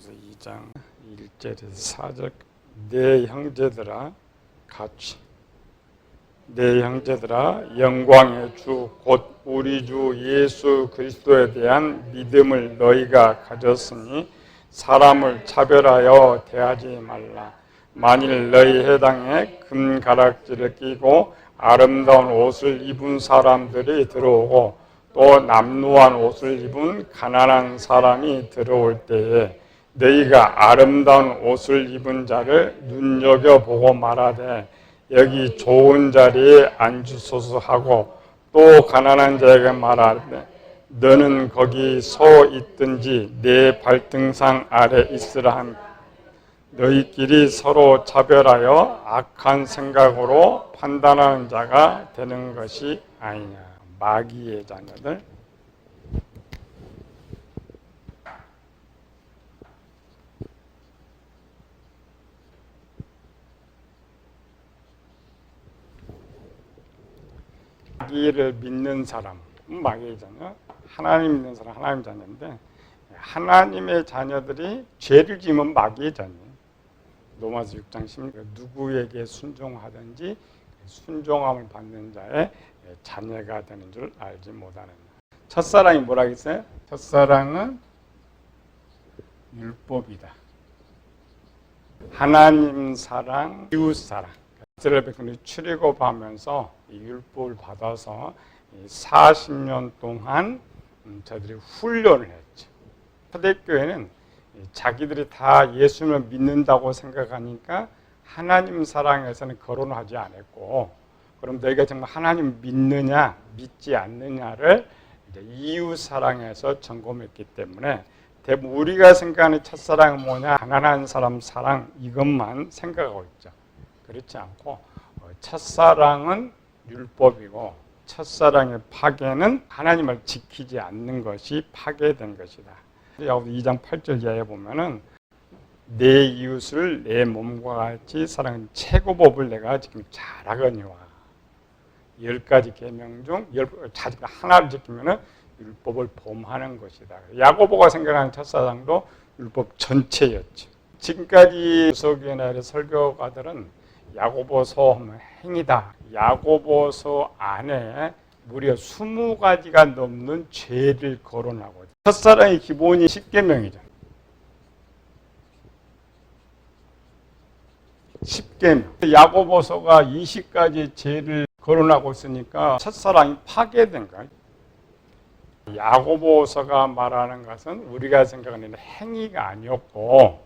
야고보서 2장 1절에서 4절 내 형제들아 같이 내 형제들아 영광의 주 곧 우리 주 예수 그리스도에 대한 믿음을 너희가 가졌으니 사람을 차별하여 대하지 말라. 만일 너희 해당에 금가락지를 끼고 아름다운 옷을 입은 사람들이 들어오고 또 남루한 옷을 입은 가난한 사람이 들어올 때에 너희가 아름다운 옷을 입은 자를 눈여겨보고 말하되 여기 좋은 자리에 앉으소서 하고 또 가난한 자에게 말하되 너는 거기 서 있든지 내 발등상 아래 있으라 함. 너희끼리 서로 차별하여 악한 생각으로 판단하는 자가 되는 것이 아니냐. 마귀의 자녀들. 마귀를 믿는 사람, 마귀의 자녀, 하나님 믿는 사람, 하나님 자녀인데 하나님의 자녀들이 죄를 지으면 마귀의 자녀예요. 로마서 6장 16절 누구에게 순종하든지 순종함을 받는 자의 자녀가 되는 줄 알지 못하는. 첫사랑이 뭐라고 했어요? 첫사랑은 율법이다. 하나님 사랑, 이웃 사랑. 이스라엘 백성들이 출애굽하면서 이 율법을 받아서 40년 동안 저들이 훈련을 했죠. 초대교회는 자기들이 다 예수님을 믿는다고 생각하니까 하나님 사랑에서는 거론을 하지 않았고, 그럼 너희가 정말 하나님 믿느냐 믿지 않느냐를 이제 이웃 사랑에서 점검했기 때문에 대부분 우리가 생각하는 첫사랑은 뭐냐, 가난한 사람 사랑 이것만 생각하고 있죠. 그렇지 않고 첫사랑은 율법이고 첫사랑의 파괴는 하나님을 지키지 않는 것이 파괴된 것이다. 야고보서 2장 8절 이하에 보면은 내 이웃을 내 몸과 같이 사랑하는 최고법을 내가 지금 잘하거니와 10가지 계명 중 하나를 지키면은 율법을 범하는 것이다. 야고보가 생각하는 첫사랑도 율법 전체였죠. 지금까지 구속교회나 설교가들은 야고보서 하면 행위다. 야고보서 안에 무려 20가지가 넘는 죄를 거론하고 있다. 첫사랑의 기본이 10계명이죠. 10계명. 야고보서가 20가지 죄를 거론하고 있으니까 첫사랑이 파괴된 거예요. 야고보서가 말하는 것은 우리가 생각하는 행위가 아니었고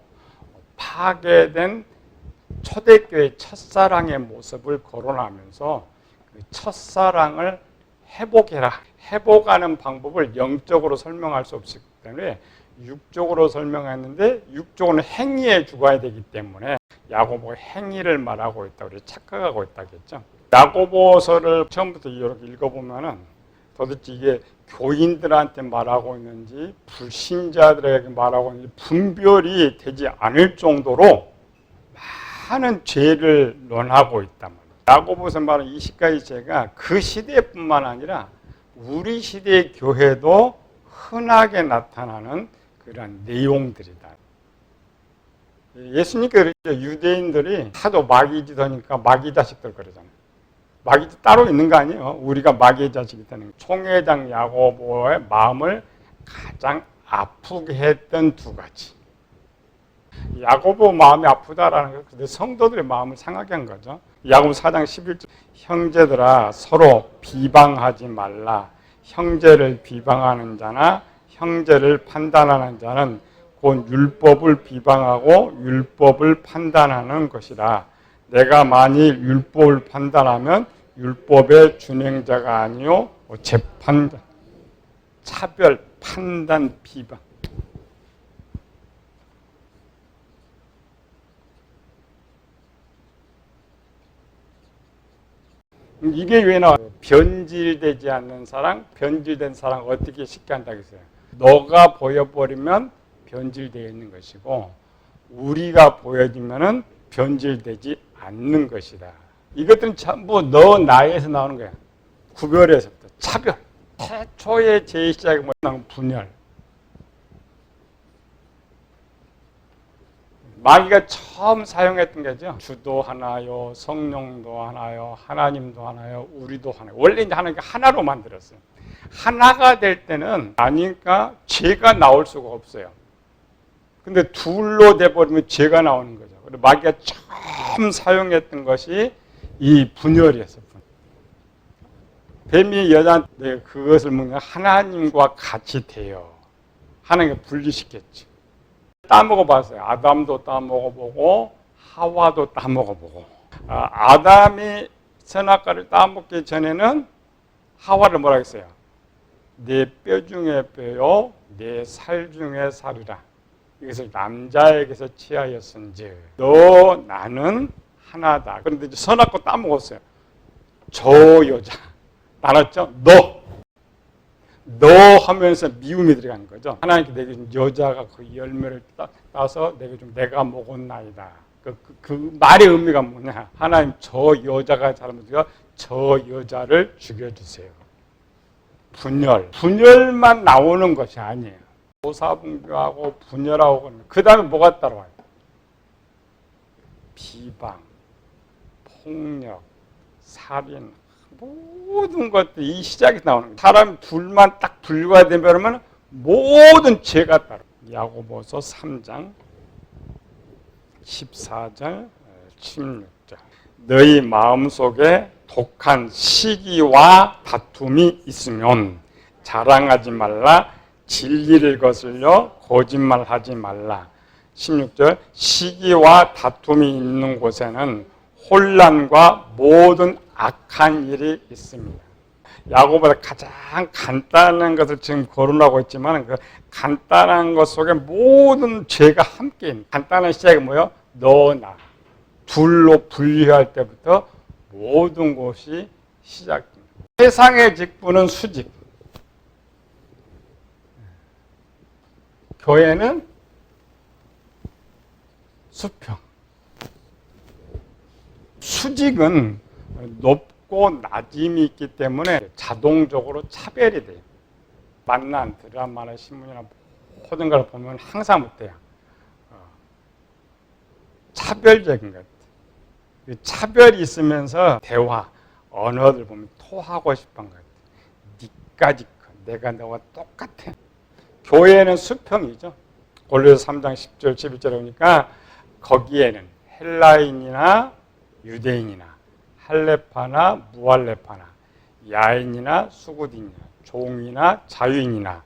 파괴된 초대교회 첫사랑의 모습을 거론하면서 그 첫사랑을 회복해라. 회복하는 방법을 영적으로 설명할 수 없기 때문에 육적으로 설명했는데 육적으로는 행위에 죽어야 되기 때문에 야고보가 행위를 말하고 있다고 착각하고 있다겠죠. 야고보서를 처음부터 이렇게 읽어보면은 도대체 이게 교인들한테 말하고 있는지 불신자들에게 말하고 있는지 분별이 되지 않을 정도로 많은 죄를 논하고 있단 말이에요. 야고보서 말하는 20가지 죄가 그 시대뿐만 아니라 우리 시대의 교회도 흔하게 나타나는 그런 내용들이다. 예수님께서 유대인들이 하도 마귀짓하니까 마귀 자식들 그러잖아요. 마귀도 따로 있는 거 아니에요. 우리가 마귀의 자식이 되는. 총회장 야고보의 마음을 가장 아프게 했던 두 가지. 야고보 마음이 아프다라는 것, 성도들의 마음을 상하게 한 거죠. 야고보 4장 11절 형제들아 서로 비방하지 말라. 형제를 비방하는 자나 형제를 판단하는 자는 곧 율법을 비방하고 율법을 판단하는 것이라. 내가 만일 율법을 판단하면 율법의 준행자가 아니요 재판자, 차별, 판단, 비방. 이게 왜 나와요? 변질되지 않는 사랑, 변질된 사랑 어떻게 쉽게 한다고 했어요? 너가 보여버리면 변질되어 있는 것이고 우리가 보여지면은 변질되지 않는 것이다. 이것들은 전부 너 나에서 나오는 거야. 구별에서부터 차별. 최초의 제일 시작이 뭐냐면 분열. 마귀가 처음 사용했던 거죠. 주도 하나요, 성령도 하나요, 하나님도 하나요, 우리도 하나요. 원래 이제 하나님께 하나로 만들었어요. 하나가 될 때는 아니니까 죄가 나올 수가 없어요. 근데 둘로 돼버리면 죄가 나오는 거죠. 그리고 마귀가 처음 사용했던 것이 이 분열이었어요. 뱀이 여자한테 그것을 먹으면 하나님과 같이 돼요. 하나님께 분리시켰죠. 따먹어봤어요. 아담도 따먹어보고 하와도 따먹어보고. 아담이 선악과를 따먹기 전에는 하와를 뭐라 했어요? 내 뼈 중에 뼈요, 내 살 중에 살이라. 이것을 남자에게서 취하였은지 너 나는 하나다. 그런데 이제 선악과 따먹었어요. 저 여자 알았죠? 너 하면서 미움이 들어간 거죠. 하나님께 내게 좀 여자가 그 열매를 따서 내게 좀 내가 먹었나이다. 그 말의 의미가 뭐냐? 하나님 저 여자가 잘못해서 저 여자를 죽여주세요. 분열만 나오는 것이 아니에요. 고사분교하고 분열하고 그 다음에 뭐가 따라와요? 비방, 폭력, 살인, 모든 것들이 이 시작이 나오는 거예요. 사람 둘만 딱 분류가 되면 모든 죄가 따라. 야고보서 3장 14절 16절 너희 마음속에 독한 시기와 다툼이 있으면 자랑하지 말라. 진리를 거슬려 거짓말하지 말라. 16절 시기와 다툼이 있는 곳에는 혼란과 모든 악한 일이 있습니다. 야고보다 가장 간단한 것을 지금 거론하고 있지만 그 간단한 것 속에 모든 죄가 함께 있는 간단한 시작이 뭐예요? 너, 나. 둘로 분리할 때부터 모든 것이 시작됩니다. 세상의 직분은 수직. 교회는 수평. 수직은 높고 낮음이 있기 때문에 자동적으로 차별이 돼요. 만난 드라마나 신문이나 모든 걸 보면 항상 못해요. 차별적인 것. 차별이 있으면서 대화, 언어들 보면 토하고 싶은 것. 니까지 내가 너와 똑같아. 교회는 수평이죠. 골로새 3장 10절 11절에 보니까 거기에는 헬라인이나 유대인이나 할레파나 무할레파나 야인이나 수구디냐 종이나 자유인이나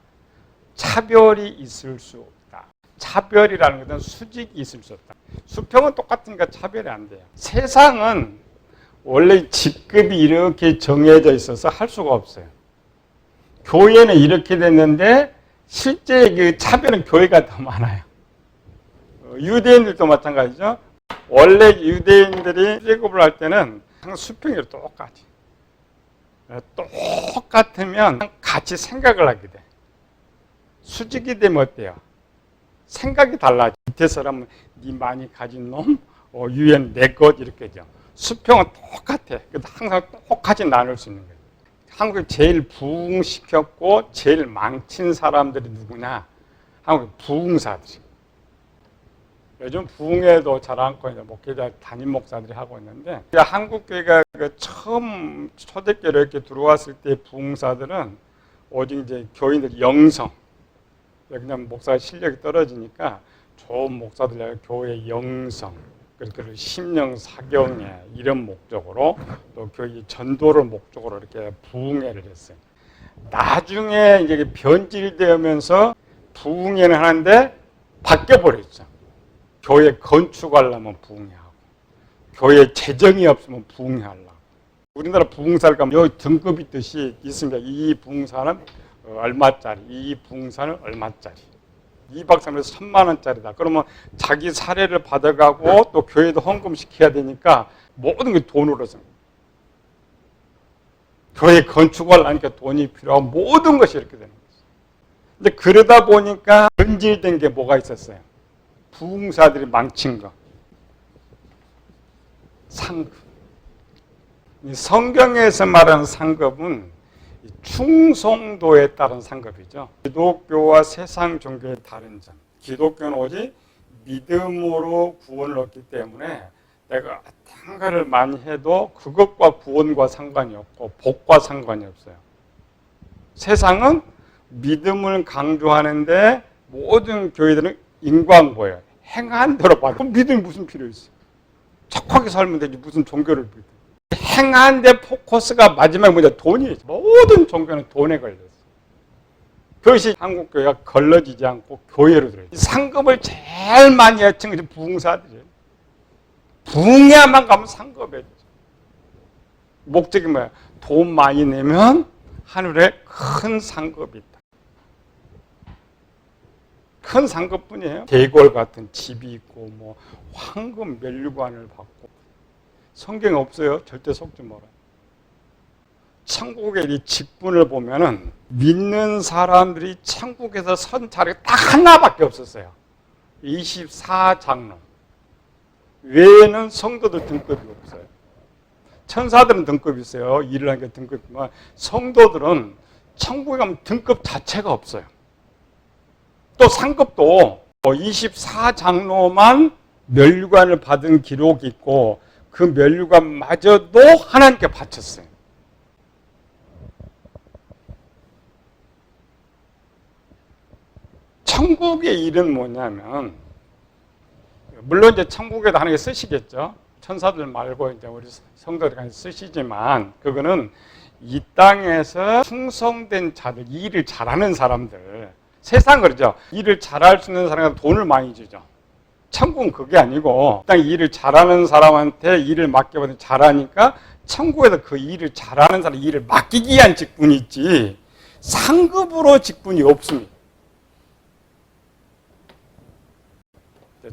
차별이 있을 수 없다. 차별이라는 것은 수직이 있을 수 없다. 수평은 똑같으니까 차별이 안 돼요. 세상은 원래 직급이 이렇게 정해져 있어서 할 수가 없어요. 교회는 이렇게 됐는데 실제 그 차별은 교회가 더 많아요. 유대인들도 마찬가지죠. 원래 유대인들이 출애굽을 할 때는 항상 수평이 똑같으면 같이 생각을 하게 돼. 수직이 되면 어때요? 생각이 달라져. 밑에 사람은 네 많이 가진 놈, 유엔 내 것 이렇게죠. 수평은 똑같아. 그래서 항상 똑같이 나눌 수 있는 거예요. 한국을 제일 부흥시켰고 제일 망친 사람들이 누구냐? 한국 부흥사들이. 요즘 부흥회도 잘 안고 있는 목회자 담임 목사들이 하고 있는데 한국 교회가 처음 초대교회로 이렇게 들어왔을 때 부흥사들은 오직 이제 교인들 영성, 그냥 목사 실력이 떨어지니까 좋은 목사들 교회 영성, 그리고 심령 사경에 이런 목적으로 또 교회 전도를 목적으로 이렇게 부흥회를 했어요. 나중에 이제 변질되면서 부흥회는 하는데 바뀌어 버렸죠. 교회 건축하려면 부흥회하고, 교회 재정이 없으면 부흥회하려고. 우리나라 부흥사를 가면 여기 등급이 뜻이 있습니다. 이 부흥사는 얼마짜리, 이 부흥사는 얼마짜리. 2박 3일에서 1,000만 원짜리다. 그러면 자기 사례를 받아가고 또 교회도 헌금시켜야 되니까 모든 게 돈으로 씁니다. 교회 건축을 하니까 돈이 필요하고 모든 것이 이렇게 되는 거죠. 근데 그러다 보니까 변질된 게 뭐가 있었어요? 부흥사들이 망친 거. 상급. 성경에서 말하는 상급은 충성도에 따른 상급이죠. 기독교와 세상 종교의 다른 점. 기독교는 오직 믿음으로 구원을 얻기 때문에 내가 어떤 많이 해도 그것과 구원과 상관이 없고 복과 상관이 없어요. 세상은 믿음을 강조하는데 모든 교회들은 인광보예요. 행한 대로 받아. 그럼 믿음이 무슨 필요 있어? 착하게 살면 되지 무슨 종교를 믿어. 행한 데 포커스가 마지막에 뭐냐? 돈이에요. 모든 종교는 돈에 걸렸어. 그것이 한국 교회가 걸러지지 않고 교회로 들어요. 상급을 제일 많이 해친 것이 부흥사들이에요. 부흥회만 가면 상급에 목적이 뭐야? 돈 많이 내면 하늘에 큰 상급이 있다. 큰 상급뿐이에요. 대궐 같은 집이 있고 뭐 황금 면류관을 받고 성경에 없어요. 절대 속지 마라. 천국의 이 직분을 보면은 믿는 사람들이 천국에서 선 자리가 딱 하나밖에 없었어요. 24장로. 외에는 성도들 등급이 없어요. 천사들은 등급이 있어요. 일을 하니까 등급이 있지만 성도들은 천국에 가면 등급 자체가 없어요. 또 상급도 24장로만 면류관을 받은 기록이 있고 그 면류관마저도 하나님께 바쳤어요. 천국의 일은 뭐냐면 물론 이제 천국에도 하나님께 쓰시겠죠. 천사들 말고 이제 우리 성도들이 쓰시지만 그거는 이 땅에서 충성된 자들, 일을 잘하는 사람들, 세상 그러죠. 일을 잘할 수 있는 사람한테 돈을 많이 주죠. 천국은 그게 아니고 이 일을 잘하는 사람한테 일을 맡겨받으면 잘하니까 천국에서 그 일을 잘하는 사람 일을 맡기기 위한 직분이 있지 상급으로 직분이 없습니다.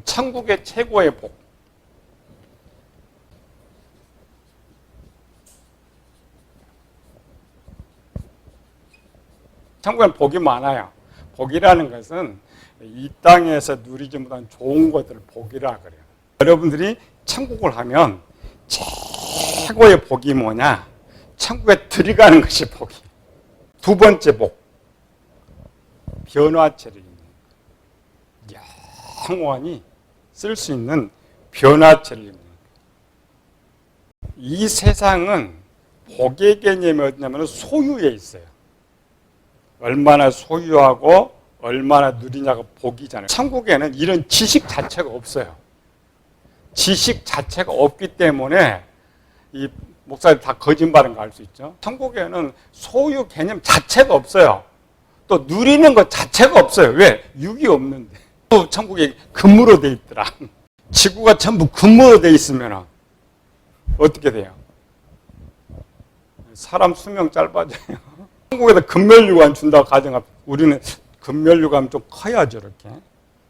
천국의 최고의 복. 천국에는 복이 많아요. 복이라는 것은 이 땅에서 누리지 못한 좋은 것들을 복이라 그래요. 여러분들이 천국을 하면 최고의 복이 뭐냐? 천국에 들어가는 것이 복이에요. 두 번째 복. 변화체를 입는 거예요. 영원히 쓸 수 있는 변화체를 입는 거예요. 이 세상은 복의 개념이 어디냐면 소유에 있어요. 얼마나 소유하고 얼마나 누리냐가 복이잖아요. 천국에는 이런 지식 자체가 없어요. 지식 자체가 없기 때문에 이 목사들 다 거짓말인 거 알 수 있죠. 천국에는 소유 개념 자체가 없어요. 또 누리는 것 자체가 없어요. 왜? 육이 없는데. 또 천국에 금으로 돼 있더라. 지구가 전부 금으로 돼 있으면 어떻게 돼요? 사람 수명 짧아져요. 한국에서 금면류관 준다고 가정합니다. 우리는 금면류관 좀 커야죠, 이렇게.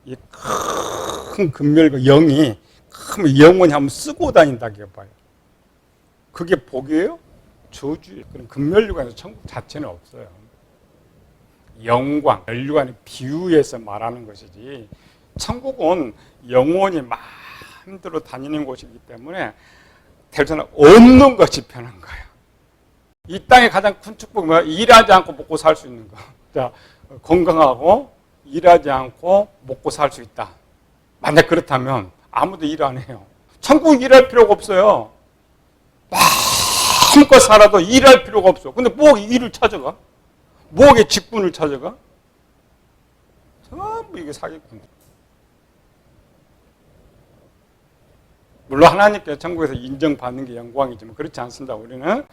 이 큰 금면류관, 영이 크면 영원히 한번 쓰고 다닌다고 봐요. 그게 복이에요? 저주예요. 그럼 금면류관에서 천국 자체는 없어요. 영광, 면류관의 비유해서 말하는 것이지, 천국은 영원히 마음대로 다니는 곳이기 때문에 대체는 없는 것이 편한 거예요. 이 땅의 가장 큰 축복은 뭐야? 일하지 않고 먹고 살 수 있는 거. 자, 건강하고 일하지 않고 먹고 살 수 있다. 만약 그렇다면 아무도 일 안 해요. 천국 일할 필요가 없어요. 마음껏 살아도 일할 필요가 없어. 근데 뭐 일을 찾아가? 뭐에 직분을 찾아가? 전부 이게 사기꾼. 물론 하나님께 천국에서 인정받는 게 영광이지만 그렇지 않습니다. 우리는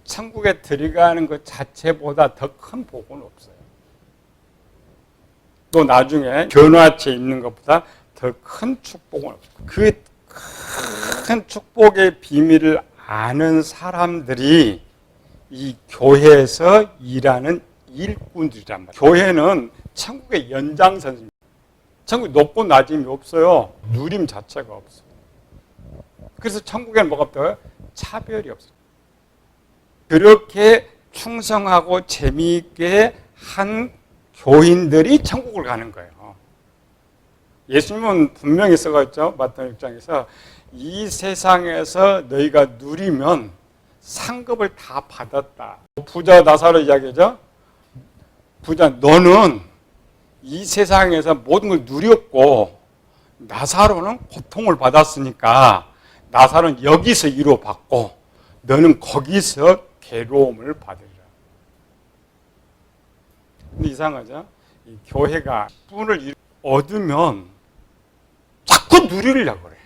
천국에 들어가는 것 자체보다 더 큰 복은 없어요. 또 나중에 변화체 있는 것보다 더 큰 축복은 없어요. 그 큰 축복의 비밀을 아는 사람들이 이 교회에서 일하는 일꾼들이란 말이에요. 교회는 천국의 연장선입니다. 천국이 높고 낮음이 없어요. 누림 자체가 없어요. 그래서 천국에는 뭐가 없다고요? 차별이 없어요. 그렇게 충성하고 재미있게 한 교인들이 천국을 가는 거예요. 예수님은 분명히 써갔죠. 마태복음 6장에서 이 세상에서 너희가 누리면 상급을 다 받았다. 부자 나사로 이야기죠. 부자 너는 이 세상에서 모든 걸 누렸고 나사로는 고통을 받았으니까 나사로는 여기서 위로받고 너는 거기서 괴로움을 받으리라. 근데 이상하죠? 이 교회가 직분을 얻으면 자꾸 누리려고 그래.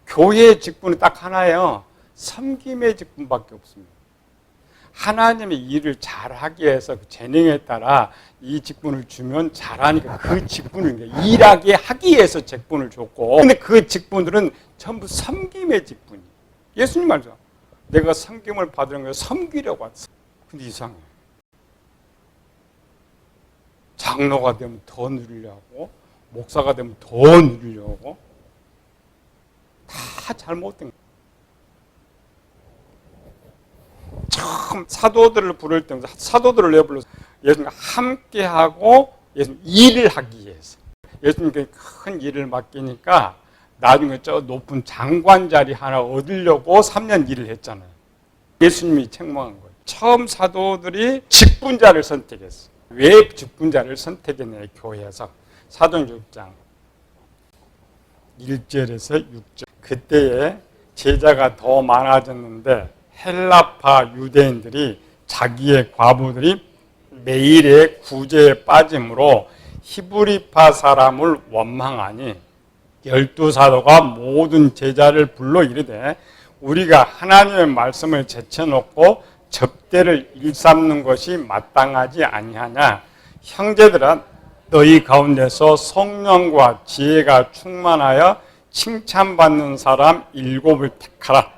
교회의 직분은 딱 하나예요. 섬김의 직분밖에 없습니다. 하나님의 일을 잘하기 위해서 그 재능에 따라 이 직분을 주면 잘하니까 그 직분을 일하게 하기 위해서 직분을 줬고, 근데 그 직분들은 전부 섬김의 직분이. 예수님 말죠. 내가 섬김을 받으는 거예요. 섬기려고 왔어. 근데 이상해. 장로가 되면 더 누리려고, 목사가 되면 더 누리려고, 다 잘못된 거예요. 처음 사도들을 부를 때 사도들을 왜 불렀어요? 예수님과 함께하고 예수님 일을 하기 위해서. 예수님께 큰 일을 맡기니까 나중에 저 높은 장관 자리 하나 얻으려고 3년 일을 했잖아요. 예수님이 책망한 거예요. 처음 사도들이 직분자를 선택했어요. 왜 직분자를 선택했냐, 교회에서. 사도행전 6장 1절에서 6절. 그때에 제자가 더 많아졌는데 헬라파 유대인들이 자기의 과부들이 매일의 구제에 빠짐으로 히브리파 사람을 원망하니 12사도가 모든 제자를 불러 이르되 우리가 하나님의 말씀을 제쳐놓고 접대를 일삼는 것이 마땅하지 아니하냐. 형제들아, 너희 가운데서 성령과 지혜가 충만하여 칭찬받는 사람 7을 택하라.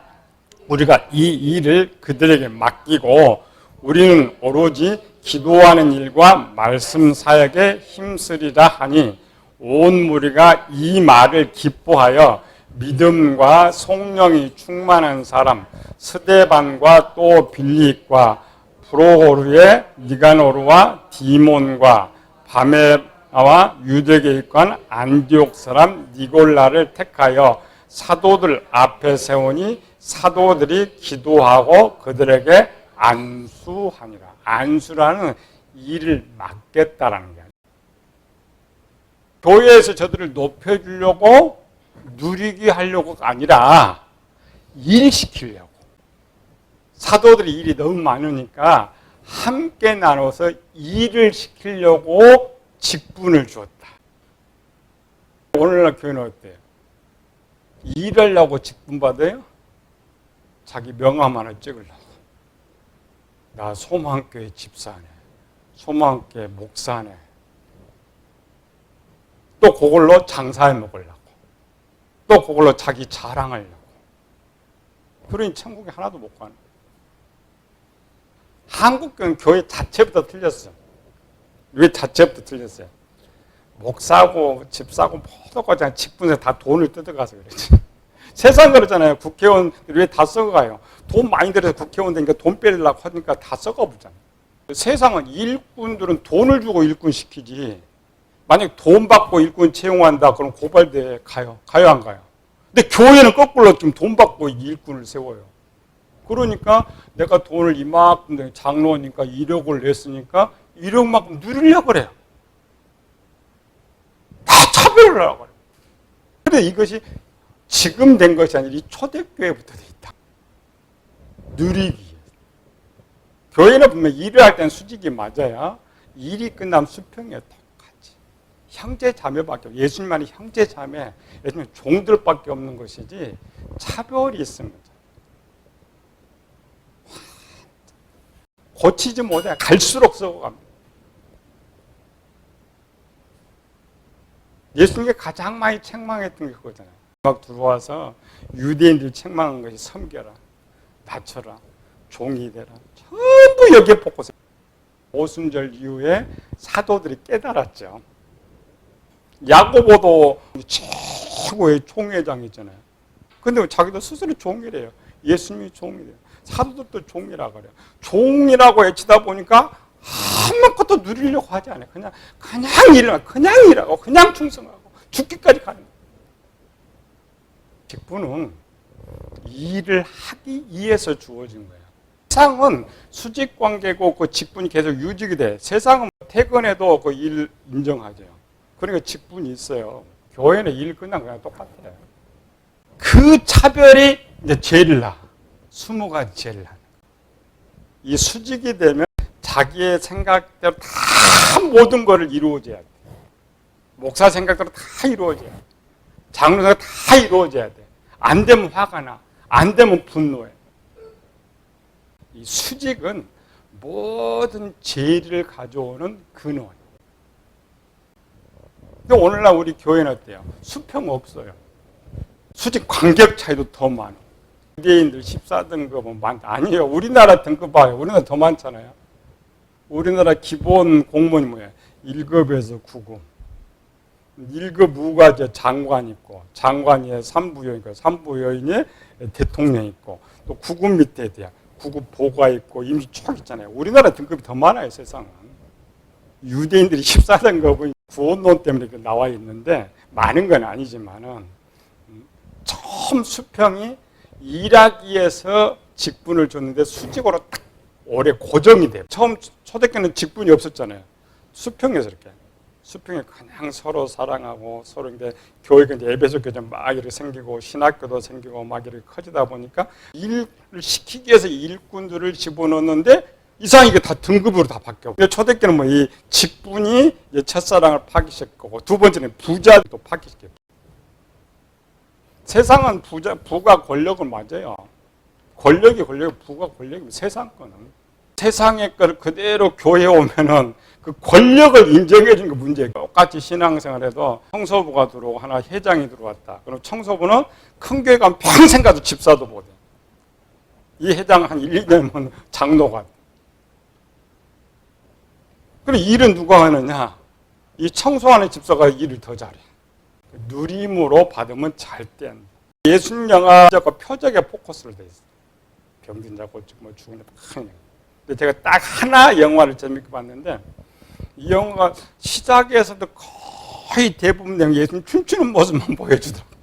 우리가 이 일을 그들에게 맡기고 우리는 오로지 기도하는 일과 말씀 사역에 힘쓰리라 하니 온 무리가 이 말을 기뻐하여 믿음과 성령이 충만한 사람 스데반과 또 빌립과 프로고르의 니가노르와 디몬과 바메나와 유대교에 있건 안디옥 사람 니골라를 택하여 사도들 앞에 세우니 사도들이 기도하고 그들에게 안수하니라. 안수라는 일을 맡겠다라는 게 아니에요. 교회에서 저들을 높여주려고 누리게 하려고가 아니라 일시키려고. 사도들이 일이 너무 많으니까 함께 나눠서 일을 시키려고 직분을 주었다. 오늘날 교회는 어때요? 일하려고 직분 받아요? 자기 명함 하나 찍으려고. 나 소망교회 집사네. 소망교회 목사네. 또 그걸로 장사해 먹으려고. 또 그걸로 자기 자랑하려고. 그러니 천국에 하나도 못 가는. 한국교회는 교회 자체부터 틀렸어. 왜 자체부터 틀렸어요? 목사고 집사고 모두 그냥 직분에 다 돈을 뜯어가서 그렇지. 세상 그러잖아요. 국회의원들이 왜 다 썩어가요? 돈 많이 들여서 국회의원 되니까 돈 빼려고 하니까 다 썩어보잖아요. 세상은 일꾼들은 돈을 주고 일꾼 시키지. 만약 돈 받고 일꾼 채용한다 그럼 고발대 가요. 가요 안 가요? 근데 교회는 거꾸로 좀 돈 받고 일꾼을 세워요. 그러니까 내가 돈을 이만큼 장로니까 1억을 냈으니까 1억만큼 누리려고 그래요. 다 차별을 하고 그래요. 그런데 이것이 지금 된 것이 아니라 이 초대교회부터 돼 있다. 누리기. 교회는 분명 일을 할 때는 수직이 맞아야 일이 끝나면 수평이야 똑같이. 형제 자매밖에 없어요. 예수님만이 형제 자매, 예수님 종들밖에 없는 것이지 차별이 있습니다. 고치지 못해 갈수록 썩어갑니다. 예수님께 가장 많이 책망했던 게 그거잖아요. 막 들어와서 유대인들 책망한 것이 섬겨라, 낮춰라, 종이 되라. 전부 여기에 포커스. 오순절 이후에 사도들이 깨달았죠. 야고보도 최고의 총회장이잖아요. 근데 자기도 스스로 종이래요. 예수님이 종이래요. 사도들도 종이라고 그래요. 종이라고 외치다 보니까 아무것도 누리려고 하지 않아요. 그냥 일하고, 그냥 충성하고, 죽기까지 가는 거예요. 직분은 일을 하기 위해서 주어진 거예요. 세상은 수직관계고 그 직분이 계속 유지가 돼. 세상은 퇴근해도 그 일 인정하죠. 그러니까 직분이 있어요. 교회는 일 끝난 거랑 똑같아요. 그 차별이 이제 죄를 낳아. 20가지 죄를 낳아. 이 수직이 되면 자기의 생각대로 다 모든 것을 이루어져야 돼. 목사 생각대로 다 이루어져야 돼. 장로 생각 다 이루어져야 돼. 안 되면 화가 나. 안 되면 분노해. 이 수직은 모든 죄를 가져오는 근원. 근데 오늘날 우리 교회는 어때요? 수평 없어요. 수직 관객 차이도 더 많아. 유대인들 14등급은 많다. 아니에요. 우리나라 등급 봐요. 우리나라 더 많잖아요. 우리나라 기본 공무원이 뭐예요? 1급에서 9급. 1급 무가 장관 있고, 장관이 3부여인 있고, 3부여인이 대통령 있고, 또 9급 밑에 돼요. 9급 보가 있고, 임시 쭉 있잖아요. 우리나라 등급이 더 많아요, 세상은. 유대인들이 14등급은 구원론 때문에 나와 있는데, 많은 건 아니지만은, 처음 수평이 일하기에서 직분을 줬는데 수직으로 딱 오래 고정이 돼요. 처음 초대교회는 직분이 없었잖아요. 수평에서 이렇게. 수평에 그냥 서로 사랑하고 서로 이제 교회가 이제 에베소 교회 막 이렇게 생기고 신학교도 생기고 막 이렇게 커지다 보니까 일을 시키기 위해서 일꾼들을 집어넣는데 이상하게 다 등급으로 다 바뀌어. 근데 초대교회는 뭐 이 직분이 첫사랑을 파기시켰고 두 번째는 부자도 파기시켰고. 세상은 부가 권력을 맞아요. 권력이 부가 권력이면 세상 거는. 세상의 걸 그대로 교회에 오면은 그 권력을 인정해 주는 게 문제예요. 똑같이 신앙생활에도 청소부가 들어오고 하나 회장이 들어왔다. 그럼 청소부는 큰 교회 가면 평생 가도 집사도 못해. 이 회장 한 1, 2년이면 장로가 돼. 그럼 일은 누가 하느냐? 이 청소하는 집사가 일을 더 잘해. 누림으로 받으면 잘 된. 예술 영화가 표적에 포커스를 돼 있어요. 병든 자 고치고 뭐 죽은 자 막. 근데 제가 딱 하나 영화를 재밌게 봤는데 이 영화가 시작에서도 거의 대부분 예수님 춤추는 모습만 보여주더라고요.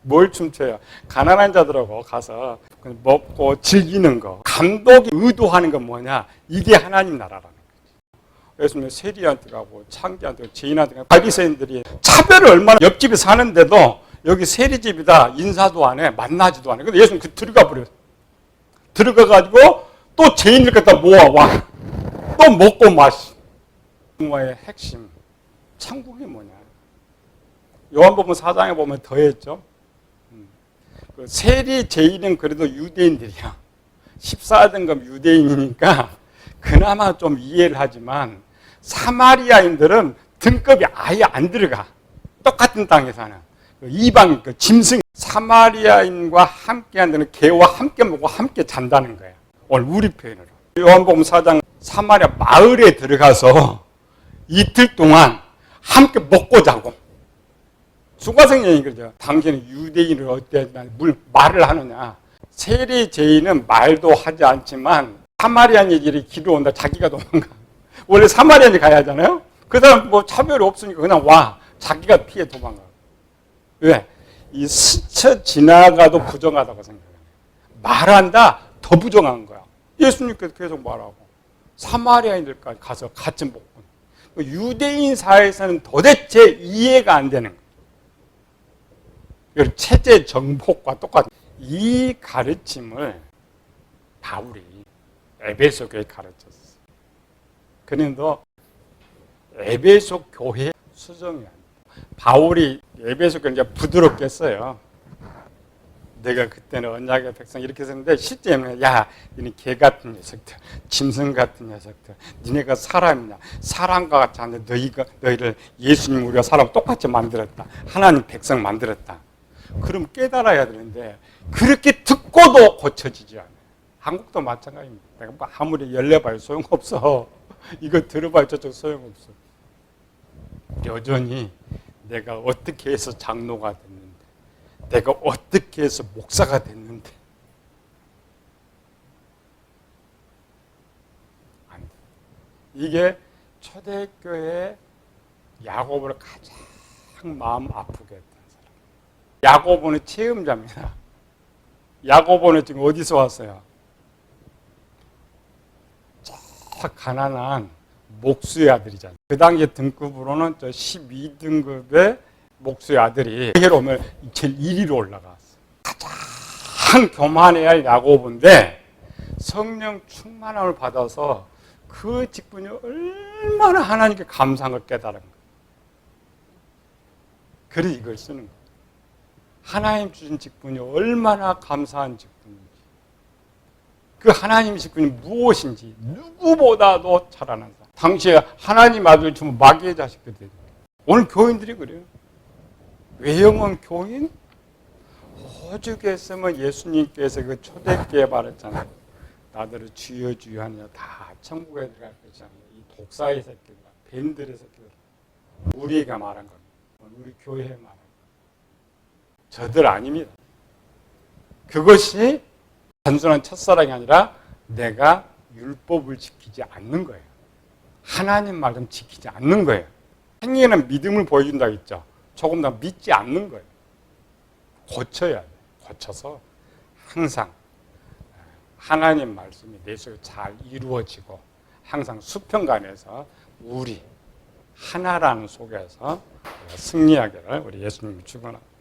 뭘 춤춰요? 가난한 자들하고 가서 먹고 즐기는 거. 감독이 의도하는 건 뭐냐? 이게 하나님 나라라는 거죠. 예수님 세리한테 가고 창기한테 가고 죄인한테 가고 바리새인들이 차별을 얼마나 옆집에 사는데도 여기 세리집이다 인사도 안 해 만나지도 않아. 근데 예수님 들어가 버려요. 들어가가지고 또 죄인들 갖다 모아와. 또 먹고 마시. 영화의 핵심. 천국이 뭐냐. 요한복음 4장에 보면 더했죠. 그 세리 죄인은 그래도 유대인들이야. 14등급 유대인이니까 그나마 좀 이해를 하지만 사마리아인들은 등급이 아예 안 들어가. 똑같은 땅에 사는. 이방, 짐승. 사마리아인과 함께 한다는 개와 함께 먹고 함께 잔다는 거예요. 오늘 우리 표현으로. 요한복음 4장 사마리아 마을에 들어가서 이틀 동안 함께 먹고 자고. 수가성령이 그러죠. 당신은 유대인을 어때 말을 하느냐. 세리 죄인은 말도 하지 않지만 사마리아인이 기도 온다. 자기가 도망가. 원래 사마리아인이 가야 하잖아요. 그 사람 뭐 차별이 없으니까 그냥 와. 자기가 피해 도망가. 왜? 이 스쳐 지나가도 부정하다고 생각해요. 말한다? 더 부정한 거야. 예수님께서 계속 말하고 사마리아인들까지 가서 같이 먹고 유대인 사회에서는 도대체 이해가 안 되는 거예요. 체제 정복과 똑같은 이 가르침을 바울이 에베소 교회에 가르쳤어요. 그런데 에베소 교회 수정이 아니에요. 바울이 에베소 교회 이제 부드럽게 했어요. 내가 그때는 언약의 백성 이렇게 했는데 실제는 야, 너네 개 같은 녀석들, 짐승 같은 녀석들, 너네가 사람이냐? 사람과 같지 않은데 너희를 예수님 우리가 사람 똑같이 만들었다. 하나님 백성 만들었다. 그럼 깨달아야 되는데 그렇게 듣고도 고쳐지지 않아요. 한국도 마찬가지입니다. 내가 뭐 아무리 열려봐요 소용없어. 이거 들어봐요 저쪽 소용없어. 여전히 내가 어떻게 해서 장로가 됐는데 내가 어떻게 해서 목사가 됐는데 안 돼. 이게 초대교회 야고보를 가장 마음 아프게 했던 사람. 야고보는 체험자입니다. 야고보는 지금 어디서 왔어요? 저 가난한 목수의 아들이잖아요. 그 당시 등급으로는 저 12등급의 목수의 아들이 세계로 오면 제일 1위로 올라갔어. 가장 교만해야 할 야고보인데 성령 충만함을 받아서 그 직분이 얼마나 하나님께 감사한 걸 깨달은 거예요. 그래서 이걸 쓰는 거예요. 하나님 주신 직분이 얼마나 감사한 직분인지, 그 하나님 직분이 무엇인지 누구보다도 잘 아는 사람. 당시에 하나님 아들 주면 마귀의 자식들이. 오늘 교인들이 그래요. 외형은 교인? 오죽했으면 예수님께서 그 초대교회 말했잖아요. 나들을 주여 주여 하느냐 다 천국에 들어갈 것이잖아요. 이 독사의 새끼들, 뱀들의 새끼들. 우리가 말한 겁니다. 우리 교회에 말한 겁니다. 저들 아닙니다. 그것이 단순한 첫사랑이 아니라 내가 율법을 지키지 않는 거예요. 하나님 말씀 지키지 않는 거예요. 행위에는 믿음을 보여준다고 했죠. 조금 더 믿지 않는 거예요. 고쳐야 돼요. 고쳐서 항상 하나님 말씀이 내 속에 잘 이루어지고 항상 수평간에서 우리 하나라는 속에서 승리하기를 우리 예수님이 축원합니다.